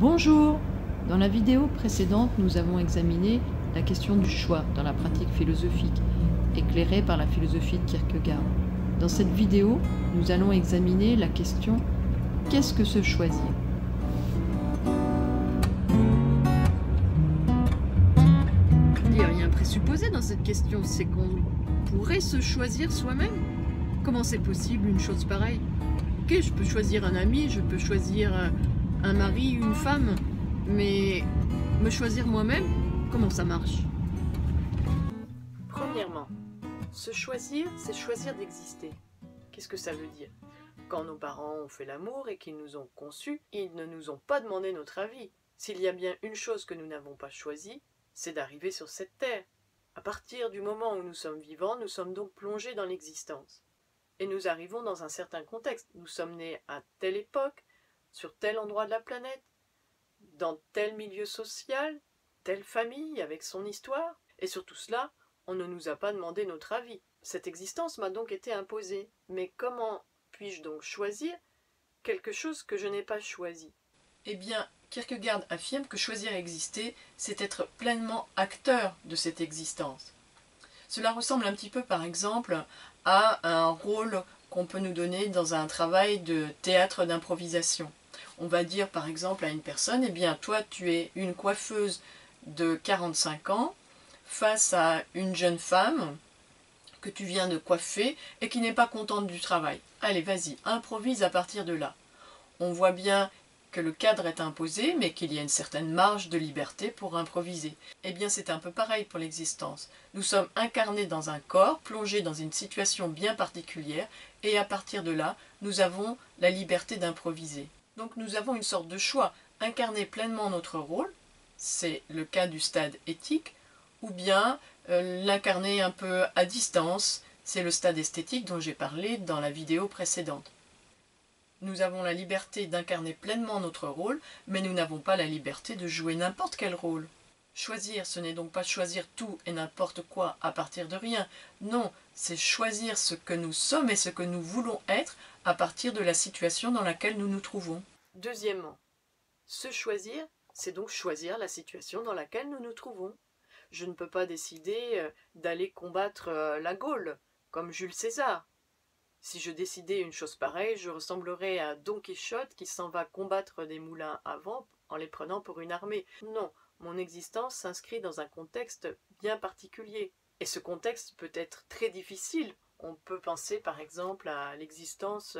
Bonjour! Dans la vidéo précédente, nous avons examiné la question du choix dans la pratique philosophique, éclairée par la philosophie de Kierkegaard. Dans cette vidéo, nous allons examiner la question « Qu'est-ce que se choisir ?» Il y a un présupposé dans cette question, c'est qu'on pourrait se choisir soi-même. Comment c'est possible une chose pareille? Ok, je peux choisir un ami, je peux choisir un mari, une femme, mais me choisir moi-même, comment ça marche? Premièrement, se choisir, c'est choisir d'exister. Qu'est-ce que ça veut dire? Quand nos parents ont fait l'amour et qu'ils nous ont conçus, ils ne nous ont pas demandé notre avis. S'il y a bien une chose que nous n'avons pas choisie, c'est d'arriver sur cette terre. À partir du moment où nous sommes vivants, nous sommes donc plongés dans l'existence. Et nous arrivons dans un certain contexte. Nous sommes nés à telle époque, sur tel endroit de la planète, dans tel milieu social, telle famille avec son histoire. Et sur tout cela, on ne nous a pas demandé notre avis. Cette existence m'a donc été imposée. Mais comment puis-je donc choisir quelque chose que je n'ai pas choisi? Eh bien, Kierkegaard affirme que choisir exister, c'est être pleinement acteur de cette existence. Cela ressemble un petit peu, par exemple, à un rôle qu'on peut nous donner dans un travail de théâtre d'improvisation. On va dire, par exemple, à une personne, eh bien, toi, tu es une coiffeuse de 45 ans face à une jeune femme que tu viens de coiffer et qui n'est pas contente du travail. Allez, vas-y, improvise à partir de là. On voit bien que le cadre est imposé, mais qu'il y a une certaine marge de liberté pour improviser. Eh bien, c'est un peu pareil pour l'existence. Nous sommes incarnés dans un corps, plongés dans une situation bien particulière, et à partir de là, nous avons la liberté d'improviser. Donc nous avons une sorte de choix, incarner pleinement notre rôle, c'est le cas du stade éthique, ou bien l'incarner un peu à distance, c'est le stade esthétique dont j'ai parlé dans la vidéo précédente. Nous avons la liberté d'incarner pleinement notre rôle, mais nous n'avons pas la liberté de jouer n'importe quel rôle. Choisir, ce n'est donc pas choisir tout et n'importe quoi à partir de rien. Non, c'est choisir ce que nous sommes et ce que nous voulons être à partir de la situation dans laquelle nous nous trouvons. Deuxièmement, se choisir, c'est donc choisir la situation dans laquelle nous nous trouvons. Je ne peux pas décider d'aller combattre la Gaule, comme Jules César. Si je décidais une chose pareille, je ressemblerais à Don Quichotte qui s'en va combattre des moulins à vent en les prenant pour une armée. Non, mon existence s'inscrit dans un contexte bien particulier. Et ce contexte peut être très difficile. On peut penser par exemple à l'existence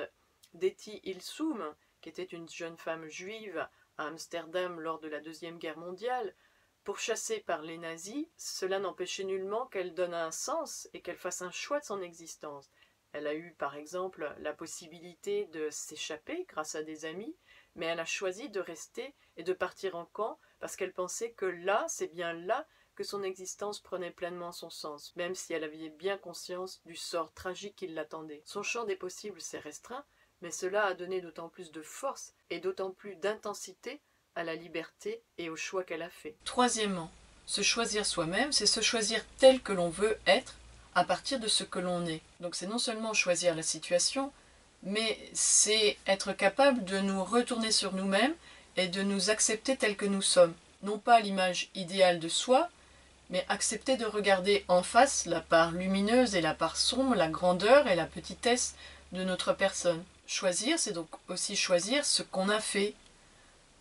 d'Etty Ilsum, qui était une jeune femme juive à Amsterdam lors de la Deuxième Guerre mondiale. Pourchassée par les nazis, cela n'empêchait nullement qu'elle donne un sens et qu'elle fasse un choix de son existence. Elle a eu par exemple la possibilité de s'échapper grâce à des amis, mais elle a choisi de rester et de partir en camp parce qu'elle pensait que là, c'est bien là que son existence prenait pleinement son sens, même si elle avait bien conscience du sort tragique qui l'attendait. Son champ des possibles s'est restreint, mais cela a donné d'autant plus de force et d'autant plus d'intensité à la liberté et au choix qu'elle a fait. Troisièmement, se choisir soi-même, c'est se choisir tel que l'on veut être à partir de ce que l'on est. Donc c'est non seulement choisir la situation, mais c'est être capable de nous retourner sur nous-mêmes et de nous accepter tels que nous sommes. Non pas l'image idéale de soi, mais accepter de regarder en face la part lumineuse et la part sombre, la grandeur et la petitesse de notre personne. Choisir, c'est donc aussi choisir ce qu'on a fait.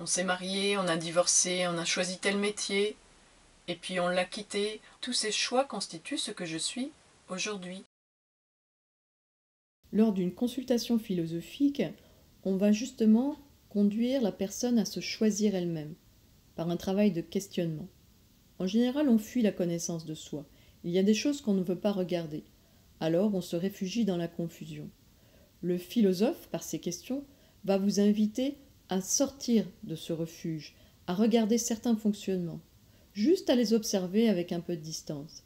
On s'est marié, on a divorcé, on a choisi tel métier, et puis on l'a quitté. Tous ces choix constituent ce que je suis aujourd'hui. Lors d'une consultation philosophique, on va justement conduire la personne à se choisir elle-même, par un travail de questionnement. En général, on fuit la connaissance de soi. Il y a des choses qu'on ne veut pas regarder. Alors, on se réfugie dans la confusion. Le philosophe, par ses questions, va vous inviter à sortir de ce refuge, à regarder certains fonctionnements, juste à les observer avec un peu de distance.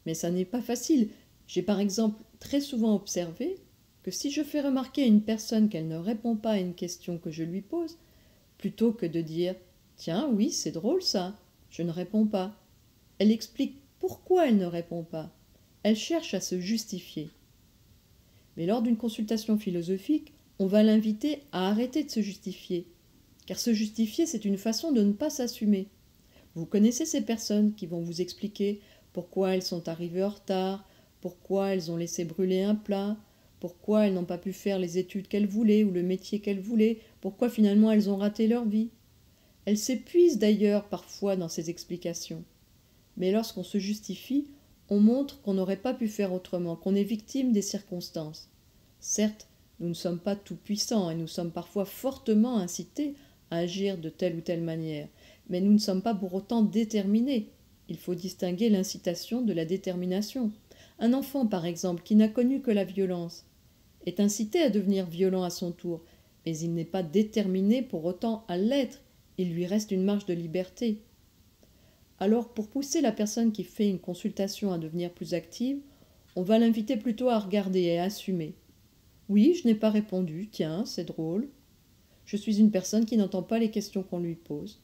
Mais ça n'est pas facile. J'ai par exemple très souvent observé que si je fais remarquer à une personne qu'elle ne répond pas à une question que je lui pose, plutôt que de dire « Tiens, oui, c'est drôle ça, je ne réponds pas », elle explique pourquoi elle ne répond pas. Elle cherche à se justifier. Mais lors d'une consultation philosophique, on va l'inviter à arrêter de se justifier, Car se justifier, c'est une façon de ne pas s'assumer. Vous connaissez ces personnes qui vont vous expliquer pourquoi elles sont arrivées en retard, pourquoi elles ont laissé brûler un plat, pourquoi elles n'ont pas pu faire les études qu'elles voulaient ou le métier qu'elles voulaient, pourquoi finalement elles ont raté leur vie. Elles s'épuisent d'ailleurs parfois dans ces explications. Mais lorsqu'on se justifie, on montre qu'on n'aurait pas pu faire autrement, qu'on est victime des circonstances. Certes, nous ne sommes pas tout-puissants et nous sommes parfois fortement incités à agir de telle ou telle manière, mais nous ne sommes pas pour autant déterminés. Il faut distinguer l'incitation de la détermination. Un enfant, par exemple, qui n'a connu que la violence, est incité à devenir violent à son tour, mais il n'est pas déterminé pour autant à l'être, il lui reste une marge de liberté. Alors, pour pousser la personne qui fait une consultation à devenir plus active, on va l'inviter plutôt à regarder et à assumer. Oui, je n'ai pas répondu, tiens, c'est drôle. Je suis une personne qui n'entend pas les questions qu'on lui pose.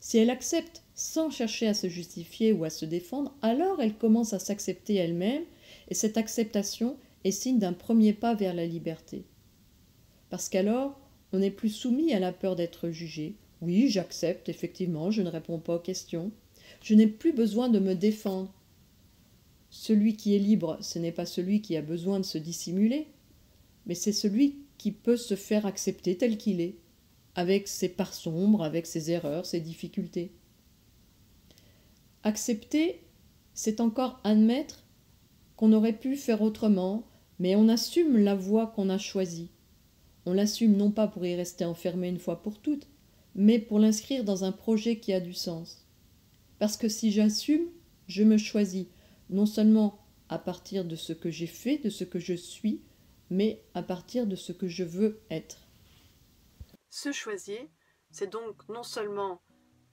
Si elle accepte sans chercher à se justifier ou à se défendre, alors elle commence à s'accepter elle-même, et cette acceptation est signe d'un premier pas vers la liberté. Parce qu'alors, on n'est plus soumis à la peur d'être jugé. Oui, j'accepte, effectivement, je ne réponds pas aux questions. Je n'ai plus besoin de me défendre. Celui qui est libre, ce n'est pas celui qui a besoin de se dissimuler, mais c'est celui qui peut se faire accepter tel qu'il est, avec ses parts sombres, avec ses erreurs, ses difficultés. Accepter, c'est encore admettre qu'on aurait pu faire autrement, mais on assume la voie qu'on a choisie. On l'assume non pas pour y rester enfermé une fois pour toutes, mais pour l'inscrire dans un projet qui a du sens. Parce que si j'assume, je me choisis, non seulement à partir de ce que j'ai fait, de ce que je suis, mais à partir de ce que je veux être. Se choisir, c'est donc non seulement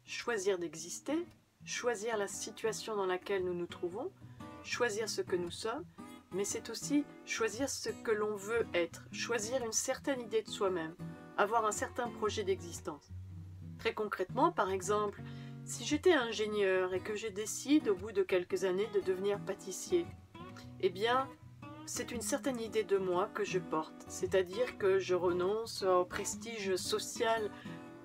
choisir d'exister, choisir la situation dans laquelle nous nous trouvons, choisir ce que nous sommes, mais c'est aussi choisir ce que l'on veut être, choisir une certaine idée de soi-même, avoir un certain projet d'existence. Très concrètement, par exemple, si j'étais ingénieur et que je décide au bout de quelques années de devenir pâtissier, eh bien, c'est une certaine idée de moi que je porte, c'est-à-dire que je renonce au prestige social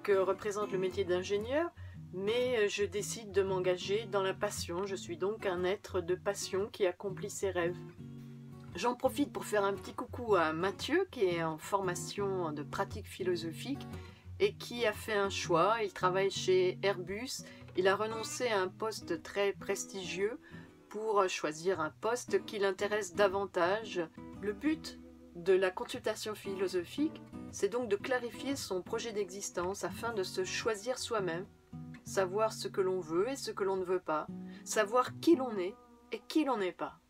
que représente le métier d'ingénieur, mais je décide de m'engager dans la passion. Je suis donc un être de passion qui accomplit ses rêves. J'en profite pour faire un petit coucou à Mathieu, qui est en formation de pratique philosophique et qui a fait un choix. Il travaille chez Airbus, il a renoncé à un poste très prestigieux pour choisir un poste qui l'intéresse davantage. Le but de la consultation philosophique, c'est donc de clarifier son projet d'existence afin de se choisir soi-même, savoir ce que l'on veut et ce que l'on ne veut pas, savoir qui l'on est et qui l'on n'est pas.